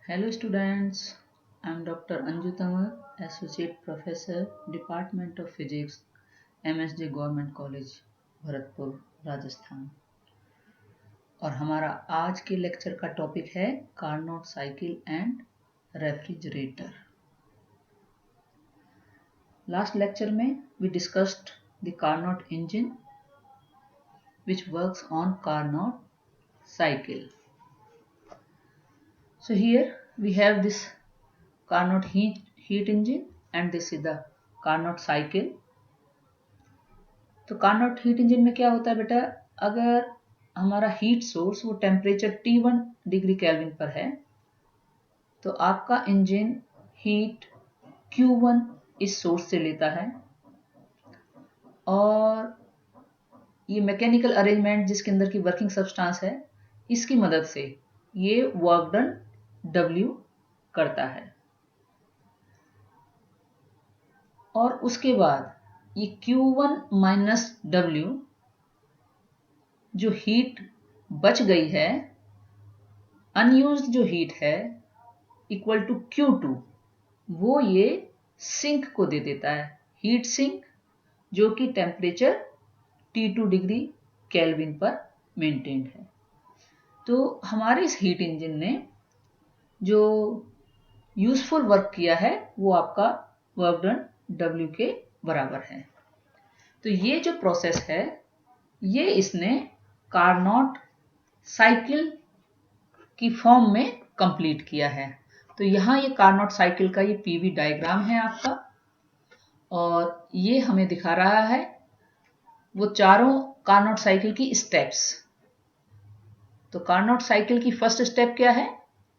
Hello students, I am Dr. Anju Tamar, Associate Professor, Department of Physics, MSD Government College, Bharatpur, Rajasthan. और हमारा आज के lecture का topic है Carnot cycle and refrigerator. Last lecture में we discussed the Carnot engine which works on Carnot cycle. So here we have this Carnot heat engine and this is the Carnot cycle. तो Carnot heat engine में क्या होता है बेटा, अगर हमारा heat source वो टेम्परेचर T1 डिग्री केल्विन पर है तो आपका इंजन हीट Q1 इस सोर्स से लेता है और ये मैकेनिकल अरेंजमेंट जिसके अंदर की वर्किंग सब्सटेंस है इसकी मदद से ये वर्क डन W करता है। और उसके बाद ये Q1 माइनस W जो हीट बच गई है, अनयूज्ड जो हीट है, इक्वल टू Q2, वो ये सिंक को दे देता है, हीट सिंक जो कि टेम्परेचर T2 डिग्री केल्विन पर मेंटेन्ड है। तो हमारे इस हीट इंजन ने जो यूजफुल वर्क किया है वो आपका वर्क डन W के बराबर है। तो ये जो प्रोसेस है ये इसने कार्नोट साइकिल की फॉर्म में कंप्लीट किया है। तो यहाँ ये कार्नोट साइकिल का ये पीवी डायग्राम है आपका और ये हमें दिखा रहा है वो चारों कार्नोट साइकिल की स्टेप्स। तो कार्नोट साइकिल की फर्स्ट स्टेप क्या है,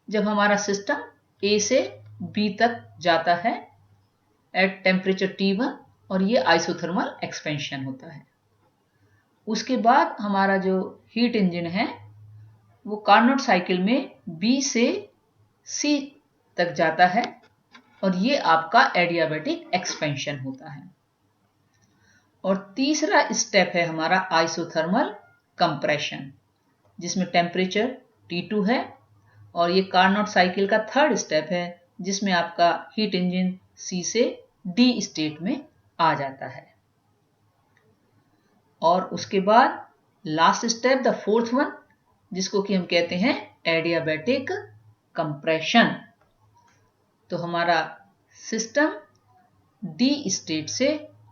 जब हमारा सिस्टम A से B तक जाता है एट टेम्परेचर T1 और ये आइसोथर्मल एक्सपेंशन होता है। उसके बाद हमारा जो हीट इंजन है वो कार्नोट साइकिल में B से C तक जाता है और ये आपका एडियाबैटिक एक्सपेंशन होता है। और तीसरा स्टेप है हमारा आइसोथर्मल कंप्रेशन जिसमें टेम्परेचर T2 है और ये कार्नोट साइकिल का थर्ड स्टेप है जिसमें आपका हीट इंजन C से D स्टेट में आ जाता है। और उसके बाद last step the fourth one जिसको कि हम कहते हैं एडियाबैटिक कंप्रेशन। तो हमारा सिस्टम D स्टेट से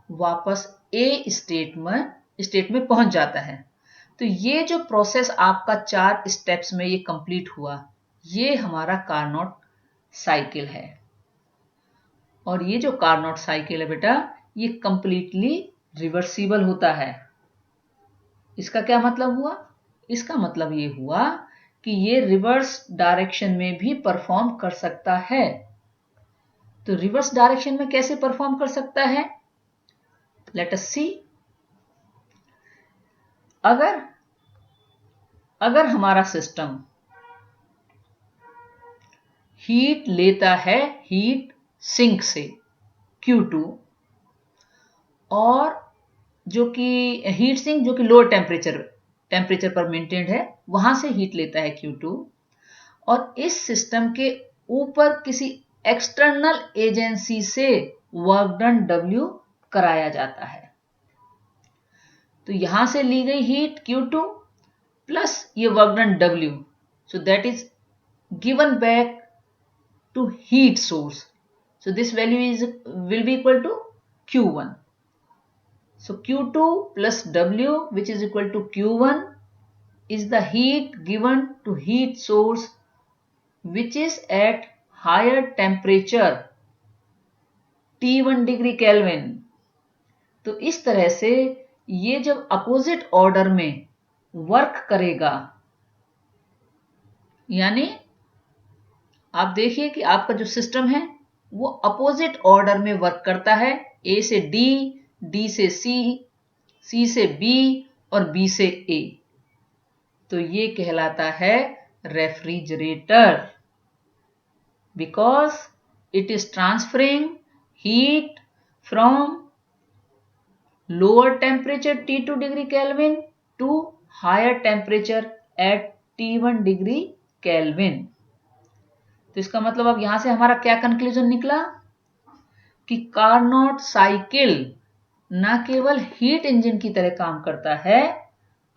वापस A स्टेट में पहुंच जाता है। तो ये जो प्रोसेस आपका 4 स्टेप्स में ये कंप्लीट हुआ ये हमारा कार्नोट साइकिल है। और ये जो कार्नोट साइकिल है बेटा ये कंप्लीटली रिवर्सिबल होता है। इसका क्या मतलब हुआ, इसका मतलब ये हुआ कि ये रिवर्स डायरेक्शन में भी परफॉर्म कर सकता है। तो रिवर्स डायरेक्शन में कैसे परफॉर्म कर सकता है, लेट अस सी। अगर हमारा सिस्टम हीट लेता है हीट सिंक से Q2 और जो कि हीट सिंक जो कि लोअर टेम्परेचर पर मेंटेन्ड है वहां से हीट लेता है Q2 और इस सिस्टम के ऊपर किसी एक्सटर्नल एजेंसी से वर्क डन W कराया जाता है। तो यहां से ली गई हीट Q2 प्लस ये work done W, so that is given back to heat source. So this value will be equal to Q1. So Q2 plus W which is equal to Q1 is the heat given to heat source which is at higher temperature T1 degree kelvin. तो इस तरह से ये जब opposite order में work करेगा, यानी आप देखिए कि आपका जो सिस्टम है वो अपोजिट ऑर्डर में वर्क करता है, A से D, D से C, C से B और B से A। तो ये कहलाता है refrigerator because it is transferring heat from lower temperature T2 degree kelvin to higher temperature at T1 degree kelvin. तो इसका मतलब अब यहां से हमारा क्या कंक्लूजन निकला कि कार्नोट साइकिल न केवल हीट इंजन की तरह काम करता है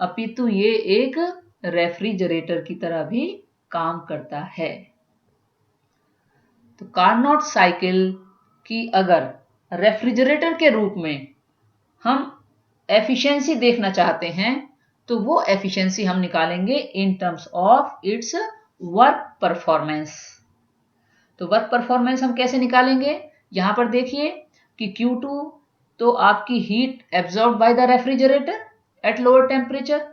अपितु ये एक रेफ्रिजरेटर की तरह भी काम करता है। तो कार्नोट साइकिल की अगर रेफ्रिजरेटर के रूप में हम एफिशिएंसी देखना चाहते हैं तो वो एफिशिएंसी हम निकालेंगे in terms of its work performance. तो वर्क परफॉर्मेंस हम कैसे निकालेंगे, यहां पर देखिए कि Q2 तो आपकी heat absorb by the refrigerator at lower temperature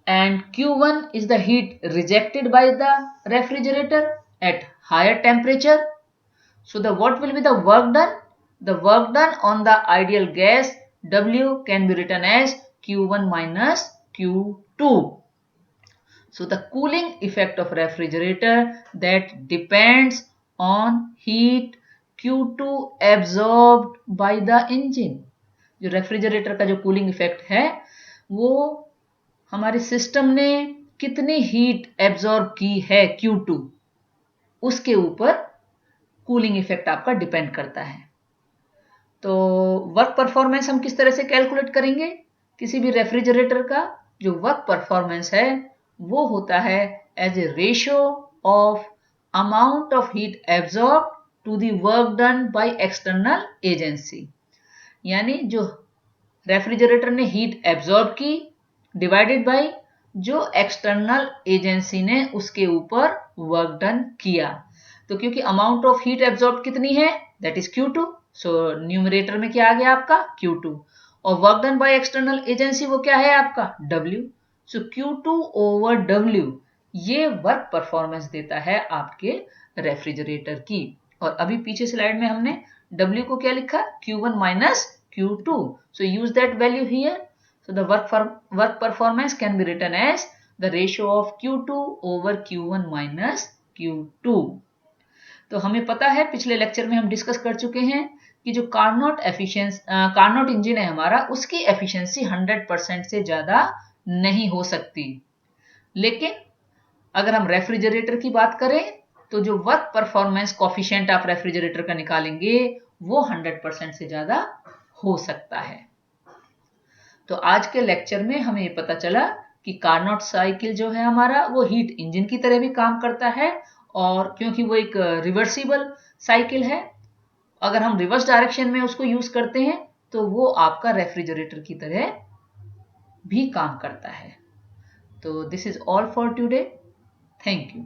and Q1 is the heat rejected by the refrigerator at higher temperature. So what will be the work done? The work done on the ideal gas W can be written as Q1 minus Q2. So the cooling effect of refrigerator that depends on heat Q2 absorbed by the engine. जो refrigerator का जो cooling effect है वो हमारे system ने कितनी heat absorb की है Q2 उसके ऊपर कूलिंग इफेक्ट आपका डिपेंड करता है। तो वर्क परफॉर्मेंस हम किस तरह से कैलकुलेट करेंगे, किसी भी रेफ्रिजरेटर का जो वर्क परफॉर्मेंस है वो होता है as a ratio of amount of heat absorb to the work done by external agency. यानी जो रेफ्रिजरेटर ने हीट एब्जॉर्ब की डिवाइडेड बाय जो एक्सटर्नल एजेंसी ने उसके ऊपर वर्क डन किया। तो क्योंकि अमाउंट ऑफ हीट एब्जॉर्ब कितनी है that is Q2, so numerator में क्या आ गया आपका Q2 और work done by external agency वो क्या है आपका W। सो Q2 ओवर W ये वर्क परफॉर्मेंस देता है आपके रेफ्रिजरेटर की। और अभी पीछे स्लाइड में हमने W को क्या लिखा Q1 minus Q2, so use that value here. So the work performance can be written as the ratio of Q2 over Q1 minus Q2. तो हमें पता है पिछले लेक्चर में हम डिस्कस कर चुके हैं कि जो कार्नोट इंजन है हमारा उसकी एफिशिएंसी 100% से ज्यादा नहीं हो सकती। लेकिन अगर हम रेफ्रिजरेटर की बात करें तो जो वर्क परफॉर्मेंस कोफिशिएंट आप रेफ्रिजरेटर का निकालेंगे वो 100% से ज्यादा हो सकता है। तो आज के लेक्चर में हमें ये पता चला कि कार्नोट साइकिल जो है हमारा वो हीट इंजन की तरह भी काम करता है और क्योंकि वो एक रिवर्सिबल साइकिल है अगर हम रिवर्स डायरेक्शन में उसको यूज करते हैं तो वो आपका रेफ्रिजरेटर की तरह भी काम करता है। तो this is all for today, thank you.